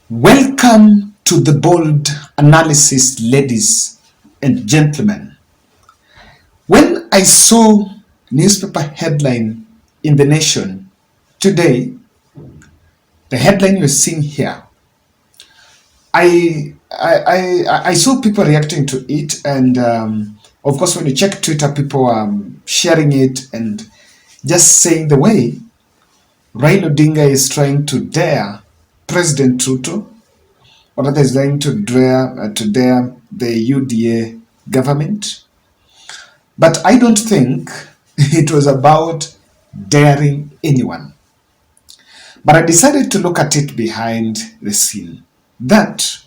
Welcome to the bold analysis, ladies and gentlemen. When I saw newspaper headline in the Nation today, the headline you're seeing here, I saw people reacting to it, and of course, when you check Twitter, people are sharing it and just saying the way Raila Odinga is trying to dare President Ruto, or rather is trying to dare the UDA government. But I don't think it was about daring anyone. But I decided to look at it behind the scene. That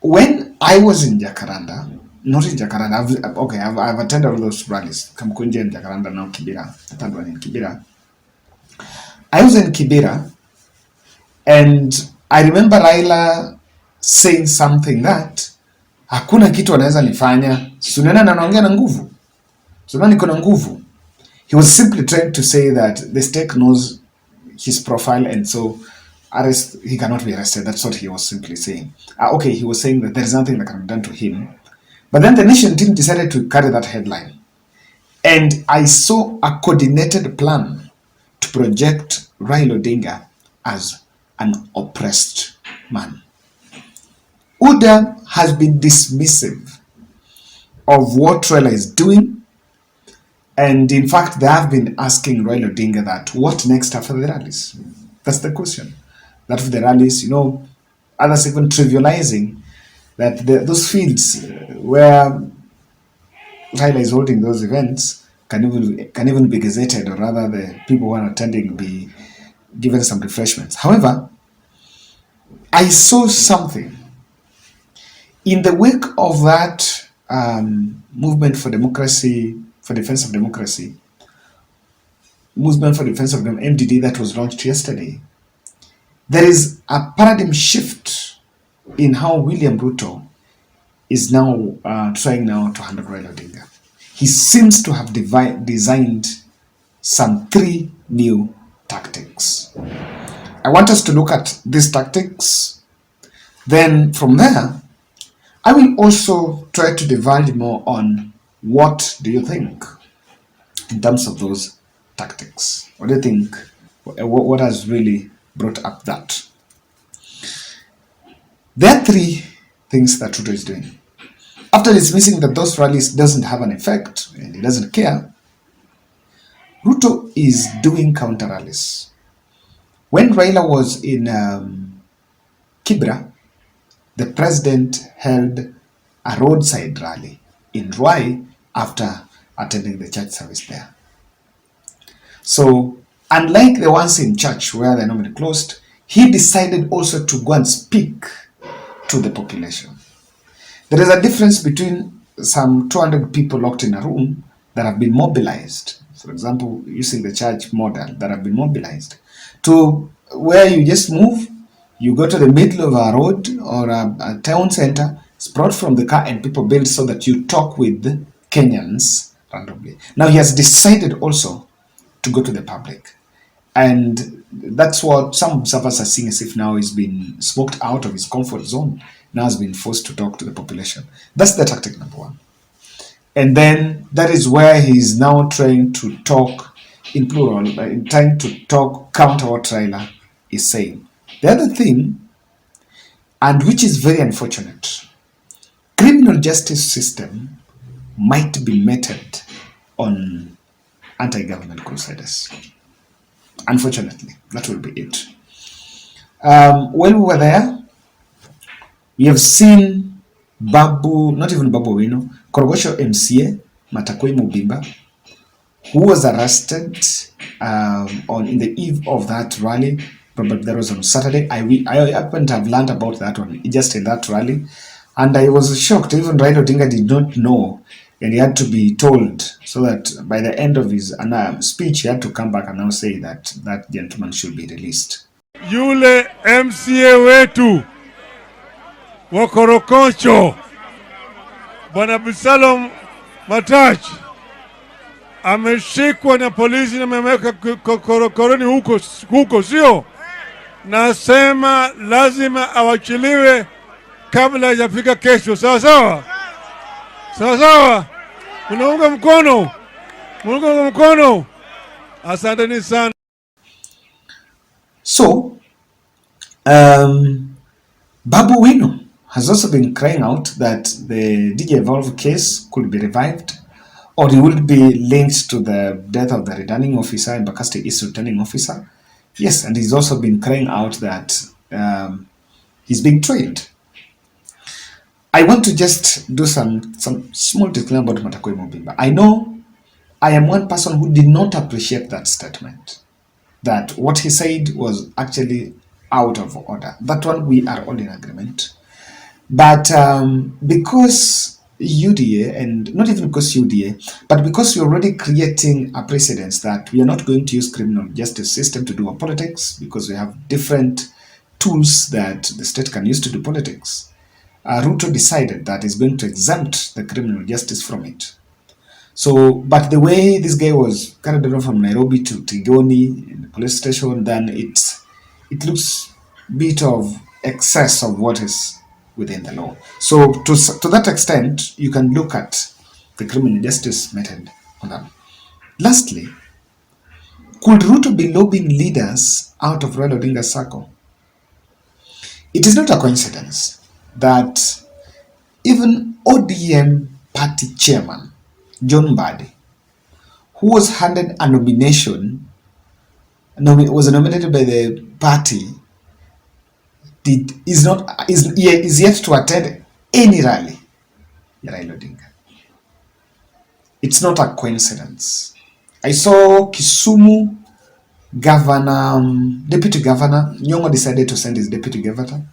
when I was in Jacaranda, not in Jacaranda, I've attended all those rallies, Kamkunji and Jacaranda, now Kibera, the third one in Kibera. I was in Kibera, and I remember Raila saying something that hakuna kitu anaweza nifanya, sunena na naongea na nguvu, sunena niko na nguvu. He was simply trying to say that the state knows his profile, and so he cannot be arrested. That's what he was simply saying. He was saying that there is nothing that can be done to him. But then the Nation team decided to carry that headline. And I saw a coordinated plan to project Raila Odinga as an oppressed man. UDA has been dismissive of what Raila is doing. And in fact, they have been asking Raila Odinga that, what next after the rallies? That's the question. That of the rallies, others even trivializing that those fields where Raila is holding those events can even be gazetted, or rather the people who are attending be given some refreshments. However, I saw something in the wake of that movement for democracy, for defense of democracy, movement for defense of MDD that was launched yesterday. There is a paradigm shift in how William Ruto is now trying now to handle Raila Odinga. He seems to have designed some 3 new tactics. I want us to look at these tactics. Then from there, I will also try to divulge more on what do you think in terms of those tactics. What do you think? What has really brought up that? There are 3 things that Ruto is doing. After dismissing that those rallies doesn't have an effect and he doesn't care, Ruto is doing counter rallies. When Raila was in Kibra, the president held a roadside rally in Ruai after attending the church service there. So, unlike the ones in church where they're normally closed, he decided also to go and speak to the population. There is a difference between some 200 people locked in a room that have been mobilized, for example, using the church model, that have been mobilized, to where you just move, you go to the middle of a road or a town center, sprout from the car, and people build so that you talk with Kenyans randomly. Now he has decided also to go to the public. And that's what some observers are seeing, as if now he's been smoked out of his comfort zone. Now has been forced to talk to the population. That's the tactic number 1. And then that is where he's now trying to talk in plural, trying to talk counter what Raila is saying. The other thing, and which is very unfortunate, criminal justice system might be meted on anti-government crusaders. Unfortunately, that will be it. When we were there, we have seen not even Babu Wino, Korogosho MCA, Matakwe Mubimba, who was arrested in the eve of that rally. Probably that was on Saturday. I happened to have learned about that one just in that rally. And I was shocked. Even Raila Odinga did not know, and he had to be told, so that by the end of his speech, he had to come back and now say that that gentleman should be released. Yule MCA wetu wa Korokocho, Bwana Bisalom Matach, ameshikwa na polisi na ameweka korokoroni huko, sio? nasema lazima awachiliwe kabla hajafika kesho. Sawa sawa, sawa sawa, munaunga mkono, munaunga mkono. Asanteni sana. So, Babu Wino has also been crying out that the DJ Evolve case could be revived, or he would be linked to the death of the returning officer, and Embakasi East returning officer. Yes, and he's also been crying out that he's being trailed. I want to just do some small disclaimer about Matakwe Mobimba. I know I am one person who did not appreciate that statement, that what he said was actually out of order. That one we are all in agreement. But because UDA, and not even because UDA, but because we're already creating a precedence that we are not going to use criminal justice system to do our politics, because we have different tools that the state can use to do politics. Ruto decided that he's going to exempt the criminal justice from it. So, but the way this guy was carried around from Nairobi to Tigoni in the police station, then it looks a bit of excess of what is within the law. So, to that extent, you can look at the criminal justice method on that. Lastly, could Ruto be lobbying leaders out of Raila Odinga's circle? It is not a coincidence that even ODM party chairman John Mbadi, who was handed a nomination, was nominated by the party, is yet to attend any rally. Raila Odinga. It's not a coincidence. I saw Kisumu governor, deputy governor Nyong'o decided to send his deputy governor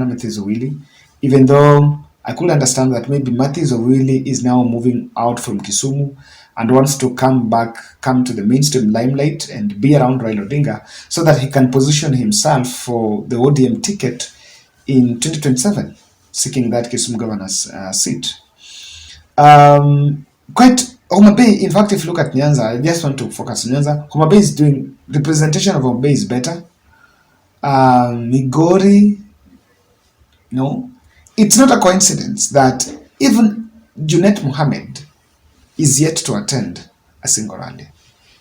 Matthews Owili, even though I could understand that maybe Matthews Owili is now moving out from Kisumu and wants to come to the mainstream limelight and be around Raila Odinga so that he can position himself for the ODM ticket in 2027, seeking that Kisumu governor's seat. Quite Homa Bay, in fact, if you look at Nyanza, I just want to focus on Nyanza. Homa Bay is doing, representation of Homa Bay is better. Migori, no. It's not a coincidence that even Junet Mohammed is yet to attend a single rally.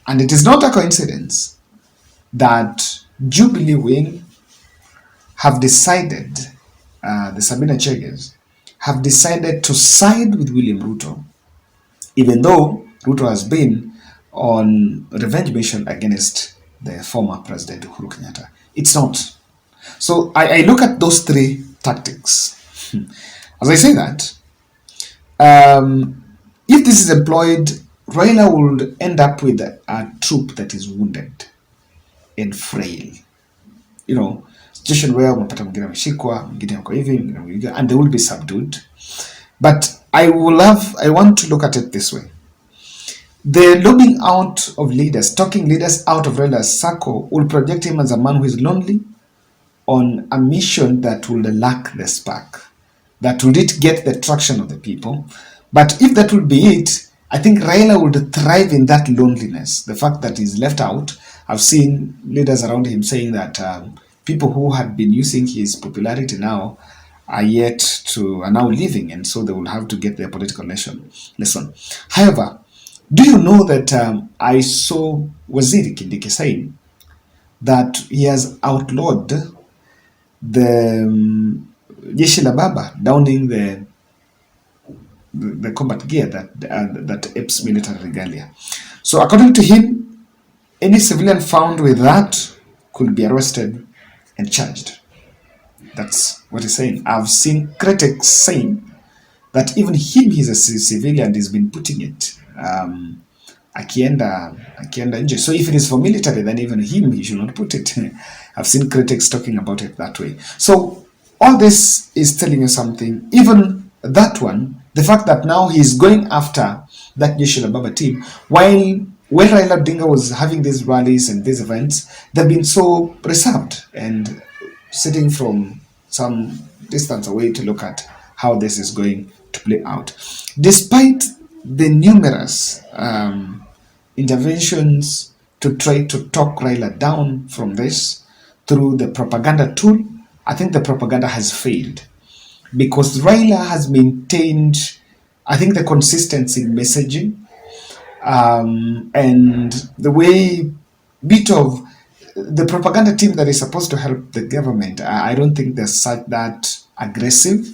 And it is not a coincidence that Jubilee Wing have decided, the Sabina Cheges, have decided to side with William Ruto, even though Ruto has been on revenge mission against the former president Uhuru Kenyatta. It's not. So I look at those three tactics. As I say that, if this is employed, Raila will end up with a troop that is wounded and frail. You know, situation where unapata mwingine ameshikwa, mwingine yuko hivi, and they will be subdued. But I want to look at it this way. The lobbying out of leaders, talking leaders out of Raila's circle, will project him as a man who is lonely on a mission that will lack the spark, that will not get the traction of the people. But if that will be it, I think Raila would thrive in that loneliness. The fact that he's left out. I've seen leaders around him saying that people who had been using his popularity now are now leaving, and so they will have to get their political lesson. However, do you know that I saw Waziri Kindiki saying that he has outlawed the Jeshi la Baba donning the combat gear that apes military regalia. So according to him, any civilian found with that could be arrested and charged. That's what he's saying. I've seen critics saying that even him, he's a civilian, he's been putting it akienda nje. So if it is for military, then even him, he should not put it. I've seen critics talking about it that way. So all this is telling you something. Even that one, the fact that now he's going after that Jeshi la Baba team, while when Raila Odinga was having these rallies and these events, they've been so reserved and sitting from some distance away to look at how this is going to play out. Despite the numerous interventions to try to talk Raila down from this, through the propaganda tool, I think the propaganda has failed because Raila has maintained, I think, the consistency in messaging, and the way bit of the propaganda team that is supposed to help the government, I don't think they're such that aggressive.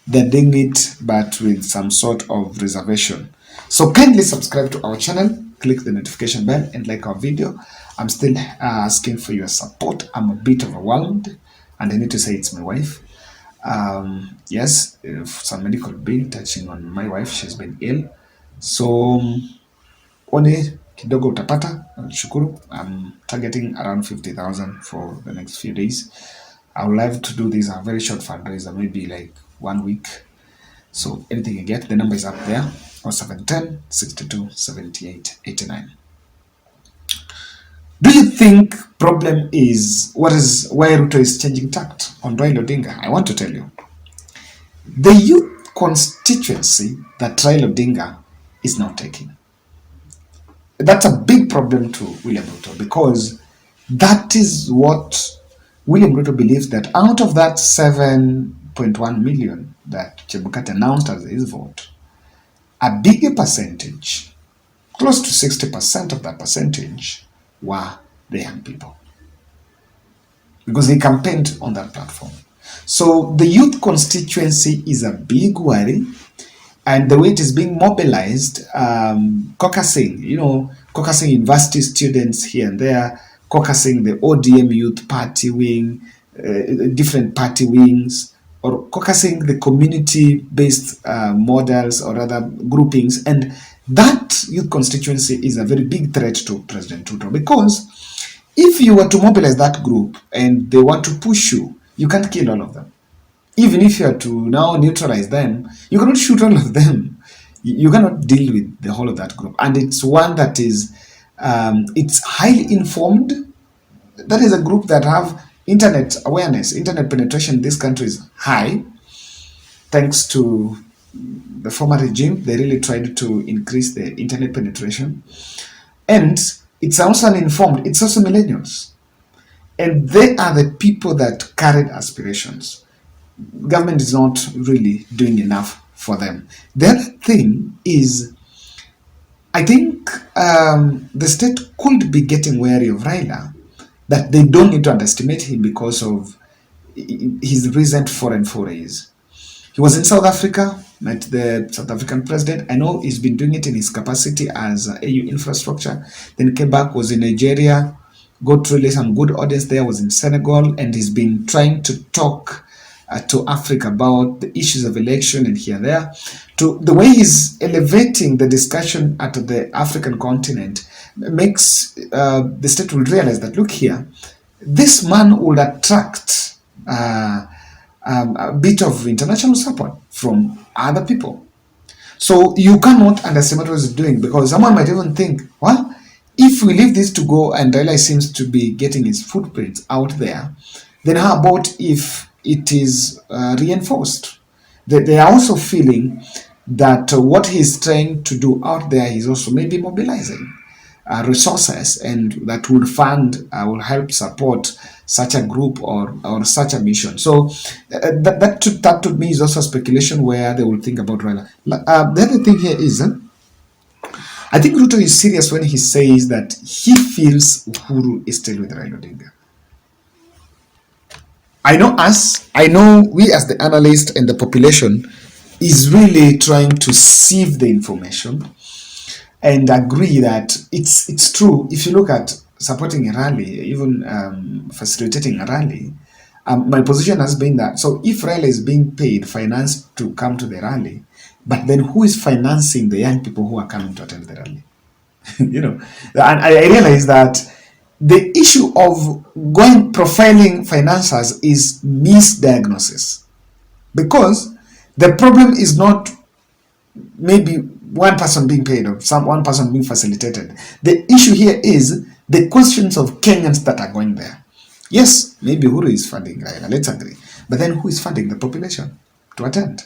They're doing it, but with some sort of reservation. So kindly subscribe to our channel, click the notification bell, and like our video. I'm still asking for your support. I'm a bit overwhelmed, and I need to say it's my wife. Yes, some medical bill touching on my wife. She's been ill. So one kidogo utapata, shukuru. I'm targeting around 50,000 for the next few days. I would love to do this a very short fundraiser, maybe like 1 week. So anything you get, the number is up there, or 710 62 78 89. Do you think problem is why Ruto is changing tact on Raila Odinga? I want to tell you. The youth constituency that Raila Odinga is now taking. That's a big problem to William Ruto, because that is what William Ruto believes, that out of that 7.1 million that Chebukati announced as his vote, a bigger percentage, close to 60% of that percentage, were the young people, because they campaigned on that platform. So the youth constituency is a big worry, and the way it is being mobilized, caucusing university students here and there, caucusing the ODM youth party wing, different party wings, or caucusing the community-based models or other groupings. And that youth constituency is a very big threat to President Ruto, because if you were to mobilize that group and they want to push you, you can't kill all of them. Even if you are to now neutralize them, you cannot shoot all of them. You cannot deal with the whole of that group. And it's one that is, it's highly informed. That is a group that have internet awareness. Internet penetration in this country is high. Thanks to the former regime, they really tried to increase the internet penetration. And it's also uninformed. It's also millennials. And they are the people that carried aspirations. Government is not really doing enough for them. The other thing is, I think the state could be getting wary of Raila, that they don't need to underestimate him because of his recent foreign forays. He was in South Africa, met the South African president. I know he's been doing it in his capacity as AU infrastructure. Then came back, was in Nigeria, got really some good audience there, was in Senegal, and he's been trying to talk to Africa about the issues of election and here and there. To the way he's elevating the discussion at the African continent makes the state will realize that, look here, this man will attract a bit of international support from other people. So you cannot underestimate what he's doing, because someone might even think, well, if we leave this to go and Raila seems to be getting his footprints out there, then how about if it is reinforced? They are also feeling that what he's trying to do out there, he's also maybe mobilizing resources, and that will fund, will help support such a group or such a mission. So that to me is also a speculation where they will think about Raila. The other thing here is, I think Ruto is serious when he says that he feels Uhuru is still with Raila Odinga. I know we as the analyst and the population is really trying to sieve the information and agree that it's true. If you look at supporting a rally, even facilitating a rally, my position has been that, so if Raila is being paid, financed to come to the rally, but then who is financing the young people who are coming to attend the rally? And I realize that the issue of going profiling financiers is misdiagnosis, because the problem is not maybe one person being paid or one person being facilitated. The issue here is the questions of Kenyans that are going there. Yes, maybe Uhuru is funding Raila, let's agree. But then who is funding the population to attend?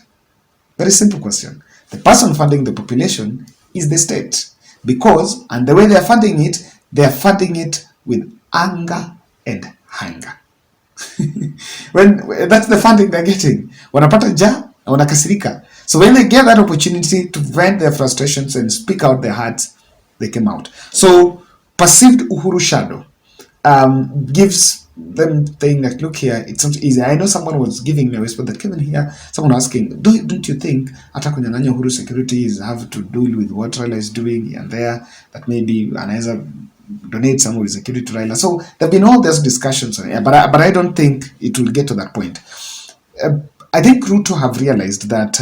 Very simple question. The person funding the population is the state. And the way they are funding it with anger and hunger. When that's the funding they're getting, wanapata njaa na wanakasirika. So when they get that opportunity to vent their frustrations and speak out their hearts, they came out. So perceived Uhuru shadow gives them saying that, look here, it's not easy. I know someone was giving me a whisper that came in here, someone asking, don't you think hata kunyang'anya Uhuru securities have to do with what Raila is doing and there, that maybe anaweza donate some of his security to Raila. So there have been all those discussions, but I don't think it will get to that point. I think Ruto have realized that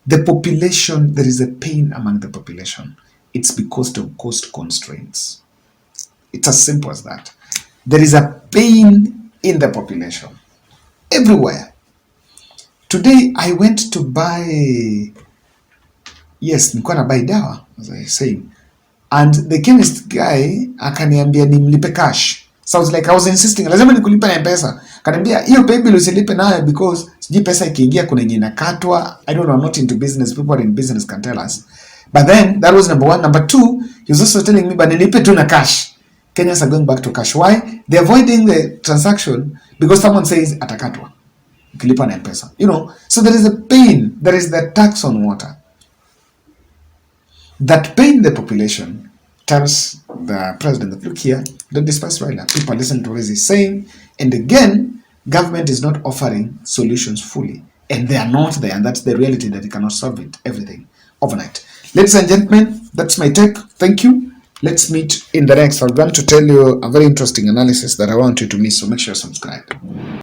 the population, there is a pain among the population. It's because of cost constraints. It's as simple as that. There is a pain in the population everywhere. Today I went to buy, yes, nilikuwa na buy dawa, as I say, and the chemist guy akaniambia nimlipe cash. So I was like, I was insisting, lazima nikulipe na M-Pesa. Akaniambia hiyo pay bill usilipe nayo because sijui pesa ikiingia kuna yenye inakatwa. I don't know, I'm not into business. People are in business can tell us. But then that was number one. Number two, he was also telling me, but nilipe tu na cash. Kenyans are going back to cash. Why? They're avoiding the transaction because someone says atakatwa ukilipa na M-Pesa. You know, so there is a pain. There is the tax on water that pain the population tells the president that, look here, don't despise Raila. People listen to what he's saying. And again, government is not offering solutions fully. And they are not there. And that's the reality, that they cannot solve it, everything overnight. Ladies and gentlemen, that's my take. Thank you. Let's meet in the next. I'm going to tell you a very interesting analysis that I want you to miss. So make sure you subscribe.